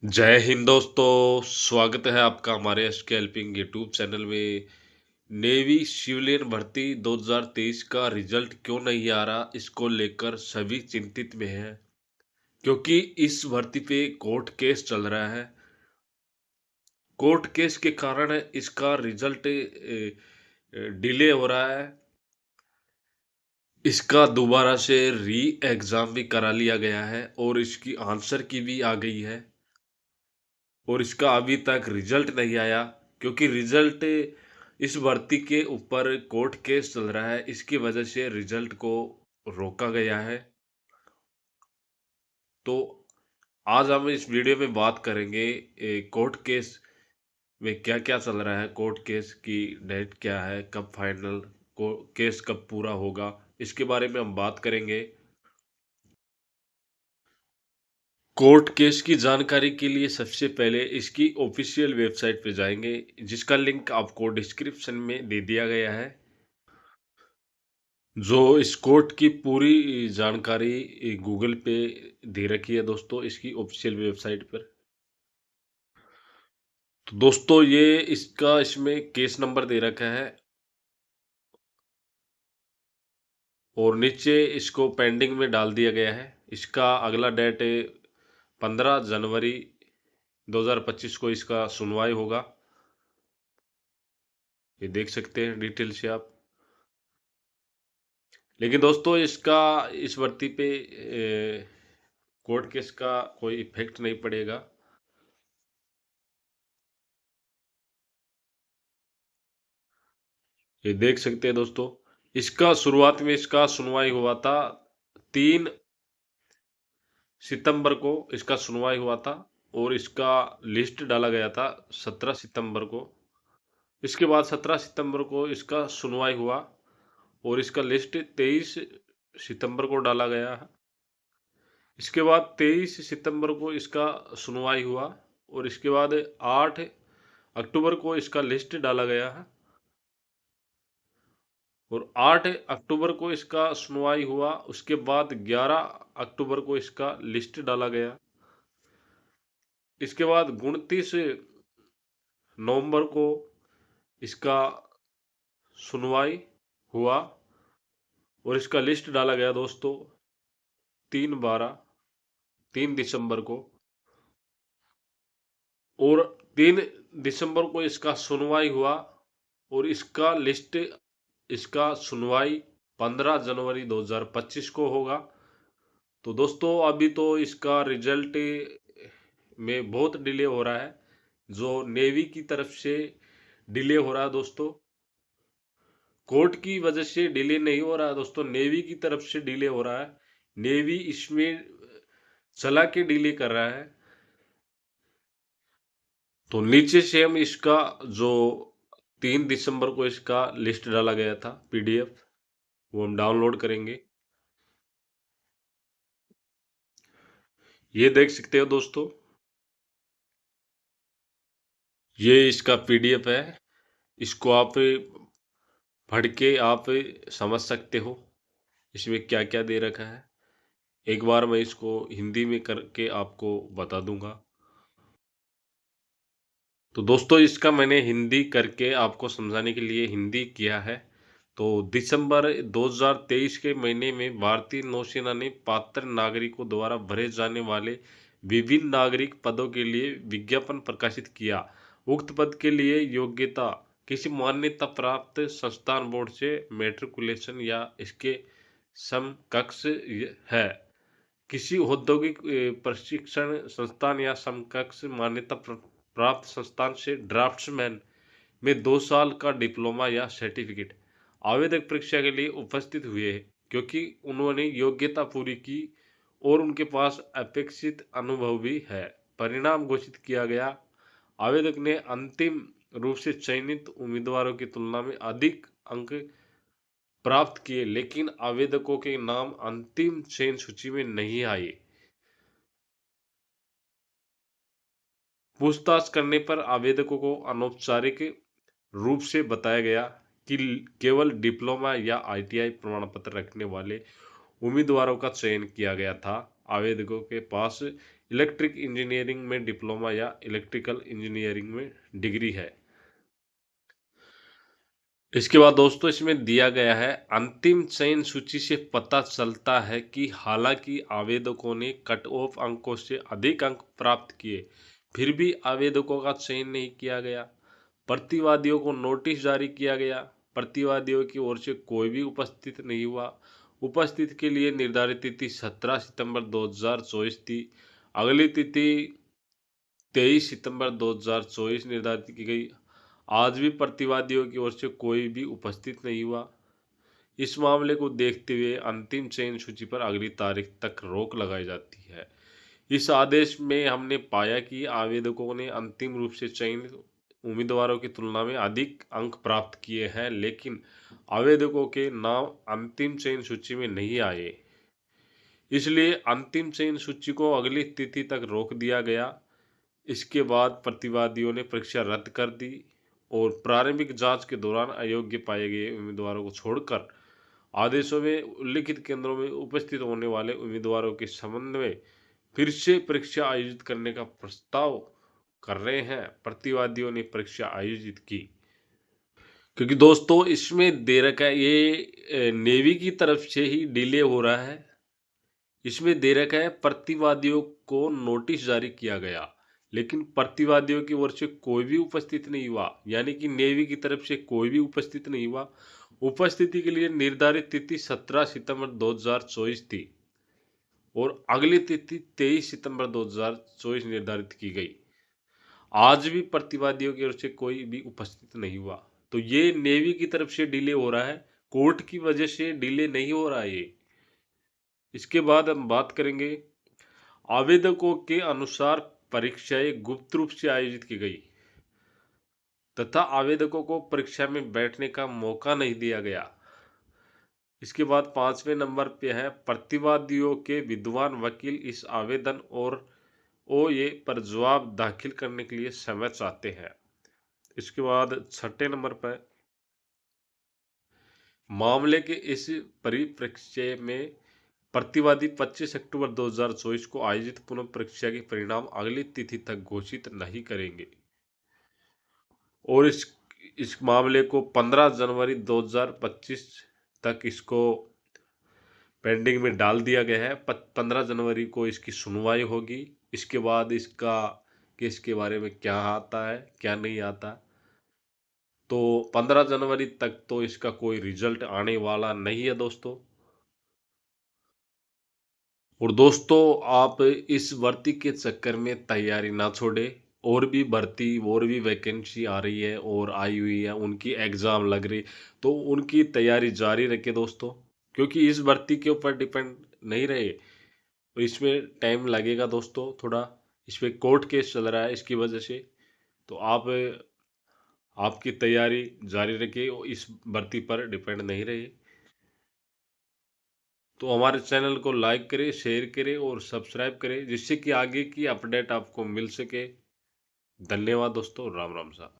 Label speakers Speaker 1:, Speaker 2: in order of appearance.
Speaker 1: जय हिंद दोस्तों, स्वागत है आपका हमारे एसके हेल्पिंग यूट्यूब चैनल में। नेवी सिविलियन भर्ती 2023 का रिजल्ट क्यों नहीं आ रहा, इसको लेकर सभी चिंतित में हैं क्योंकि इस भर्ती पे कोर्ट केस चल रहा है। कोर्ट केस के कारण इसका रिजल्ट डिले हो रहा है। इसका दोबारा से री एग्ज़ाम भी करा लिया गया है और इसकी आंसर की भी आ गई है और इसका अभी तक रिजल्ट नहीं आया क्योंकि रिजल्ट इस भर्ती के ऊपर कोर्ट केस चल रहा है। इसकी वजह से रिजल्ट को रोका गया है। तो आज हम इस वीडियो में बात करेंगे कोर्ट केस में क्या क्या चल रहा है, कोर्ट केस की डेट क्या है, कब फाइनल को केस कब पूरा होगा, इसके बारे में हम बात करेंगे। कोर्ट केस की जानकारी के लिए सबसे पहले इसकी ऑफिशियल वेबसाइट पे जाएंगे, जिसका लिंक आपको डिस्क्रिप्शन में दे दिया गया है। जो इस कोर्ट की पूरी जानकारी गूगल पे दे रखी है दोस्तों, इसकी ऑफिशियल वेबसाइट पर। तो दोस्तों ये इसका इसमें केस नंबर दे रखा है और नीचे इसको पेंडिंग में डाल दिया गया है। इसका अगला डेट 15 जनवरी 2025 को इसका सुनवाई होगा। ये देख सकते हैं डिटेल से आप। लेकिन दोस्तों इसका इस भर्ती पे कोर्ट केस का कोई इफेक्ट नहीं पड़ेगा। ये देख सकते हैं दोस्तों, इसका शुरुआत में इसका सुनवाई हुआ था 3 सितंबर को इसका सुनवाई हुआ था और इसका लिस्ट डाला गया था 17 सितंबर को। इसके बाद 17 सितंबर को इसका सुनवाई हुआ और इसका लिस्ट 23 सितंबर को डाला गया है। इसके बाद 23 सितंबर को इसका सुनवाई हुआ और इसके बाद 8 अक्टूबर को इसका लिस्ट डाला गया है और 8 अक्टूबर को इसका सुनवाई हुआ। उसके बाद 11 अक्टूबर को इसका लिस्ट डाला गया। इसके बाद 29 नवंबर को इसका सुनवाई हुआ और इसका लिस्ट डाला गया दोस्तों 3 दिसंबर को। और 3 दिसंबर को इसका सुनवाई हुआ और इसका लिस्ट इसका सुनवाई 15 जनवरी 2025 को होगा। तो दोस्तों अभी तो इसका रिजल्ट में बहुत डिले हो रहा है, जो नेवी की तरफ से डिले हो रहा है दोस्तों। कोर्ट की वजह से डिले नहीं हो रहा है दोस्तों, नेवी की तरफ से डिले हो रहा है। नेवी इसमें चला के डिले कर रहा है। तो नीचे से हम इसका जो 3 दिसंबर को इसका लिस्ट डाला गया था पीडीएफ, वो हम डाउनलोड करेंगे। ये देख सकते हो दोस्तों, ये इसका पीडीएफ है। इसको आप पढ़ के आप समझ सकते हो इसमें क्या क्या दे रखा है। एक बार मैं इसको हिंदी में करके आपको बता दूंगा। तो दोस्तों इसका मैंने हिंदी करके आपको समझाने के लिए हिंदी किया है। तो दिसंबर 2023 के महीने में भारतीय नौसेना ने पात्र नागरिकों द्वारा भरे जाने वाले विभिन्न नागरिक पदों के लिए विज्ञापन प्रकाशित किया। उक्त पद के लिए योग्यता किसी मान्यता प्राप्त संस्थान बोर्ड से मैट्रिकुलेशन या इसके समकक्ष है। किसी औद्योगिक प्रशिक्षण संस्थान या समकक्ष मान्यता प्राप्त संस्थान से ड्राफ्ट्समैन में 2 साल का डिप्लोमा या सर्टिफिकेट आवेदक परीक्षा के लिए उपस्थित हुए क्योंकि उन्होंने योग्यता पूरी की और उनके पास अपेक्षित अनुभव भी है। परिणाम घोषित किया गया। आवेदक ने अंतिम रूप से चयनित उम्मीदवारों की तुलना में अधिक अंक प्राप्त किए, लेकिन आवेदकों के नाम अंतिम चयन सूची में नहीं आए। पूछताछ करने पर आवेदकों को अनौपचारिक रूप से बताया गया कि केवल डिप्लोमा या आईटीआई प्रमाण पत्र रखने वाले उम्मीदवारों का चयन किया गया था। आवेदकों के पास इलेक्ट्रिक इंजीनियरिंग में डिप्लोमा या इलेक्ट्रिकल इंजीनियरिंग में डिग्री है। इसके बाद दोस्तों इसमें दिया गया है, अंतिम चयन सूची से पता चलता है कि हालांकि आवेदकों ने कट ऑफ अंकों से अधिक अंक प्राप्त किए, फिर भी आवेदकों का चयन नहीं किया गया। प्रतिवादियों को नोटिस जारी किया गया। प्रतिवादियों की ओर से कोई भी उपस्थित नहीं हुआ। उपस्थित के लिए निर्धारित तिथि 17 सितंबर 2024 थी। अगली तिथि 23 सितंबर 2024 निर्धारित की गई। आज भी प्रतिवादियों की ओर से कोई भी उपस्थित नहीं हुआ। इस मामले को देखते हुए अंतिम चयन सूची पर अगली तारीख तक रोक लगाई जाती है। इस आदेश में हमने पाया कि आवेदकों ने अंतिम रूप से चयनित उम्मीदवारों की तुलना में अधिक अंक प्राप्त किए हैं, लेकिन आवेदकों के नाम अंतिम चयन सूची में नहीं आए। इसलिए अंतिम चयन सूची को अगली तिथि तक रोक दिया गया। इसके बाद प्रतिवादियों ने परीक्षा रद्द कर दी और प्रारंभिक जांच के दौरान अयोग्य पाए गए उम्मीदवारों को छोड़कर आदेशों में उल्लिखित केंद्रों में उपस्थित होने वाले उम्मीदवारों के संबंध में फिर से परीक्षा आयोजित करने का प्रस्ताव कर रहे हैं। प्रतिवादियों ने परीक्षा आयोजित की, क्योंकि दोस्तों इसमें दे रखा है ये नेवी की तरफ से ही डिले हो रहा है। इसमें दे रखा है प्रतिवादियों को नोटिस जारी किया गया, लेकिन प्रतिवादियों की ओर से कोई भी उपस्थित नहीं हुआ, यानी कि नेवी की तरफ से कोई भी उपस्थित नहीं हुआ। उपस्थिति के लिए निर्धारित तिथि 17 सितंबर 2024 थी और अगली तिथि 23 सितंबर 2024 निर्धारित की गई। आज भी प्रतिवादियों की ओर से कोई भी उपस्थित नहीं हुआ। तो ये नेवी की तरफ से डिले हो रहा है, कोर्ट की वजह से डिले नहीं हो रहा है ये। इसके बाद हम बात करेंगे, आवेदकों के अनुसार परीक्षाएं गुप्त रूप से आयोजित की गई तथा आवेदकों को परीक्षा में बैठने का मौका नहीं दिया गया। इसके बाद 5वें नंबर पे है, प्रतिवादियों के विद्वान वकील इस आवेदन और ओए पर जवाब दाखिल करने के लिए समय चाहते हैं। इसके बाद 6ठे नंबर पर, मामले के इस परिप्रेक्ष्य में प्रतिवादी 25 अक्टूबर 2024 को आयोजित पुनः परीक्षा के परिणाम अगली तिथि तक घोषित नहीं करेंगे और इस मामले को 15 जनवरी 2025 तक इसको पेंडिंग में डाल दिया गया है। 15 जनवरी को इसकी सुनवाई होगी। इसके बाद इसका केस के बारे में क्या आता है क्या नहीं आता, तो 15 जनवरी तक तो इसका कोई रिजल्ट आने वाला नहीं है दोस्तों। और दोस्तों आप इस भर्ती के चक्कर में तैयारी ना छोड़े। और भी भर्ती और भी वैकेंसी आ रही है और आई हुई है, उनकी एग्ज़ाम लग रही, तो उनकी तैयारी जारी रखें दोस्तों, क्योंकि इस भर्ती के ऊपर डिपेंड नहीं रहे। तो इसमें टाइम लगेगा दोस्तों थोड़ा। इसमें कोर्ट केस चल रहा है, इसकी वजह से तो आप आपकी तैयारी जारी रखिए और इस भर्ती पर डिपेंड नहीं रहे। तो हमारे चैनल को लाइक करें, शेयर करें और सब्सक्राइब करें, जिससे कि आगे की अपडेट आपको मिल सके। धन्यवाद दोस्तों, राम राम साहब।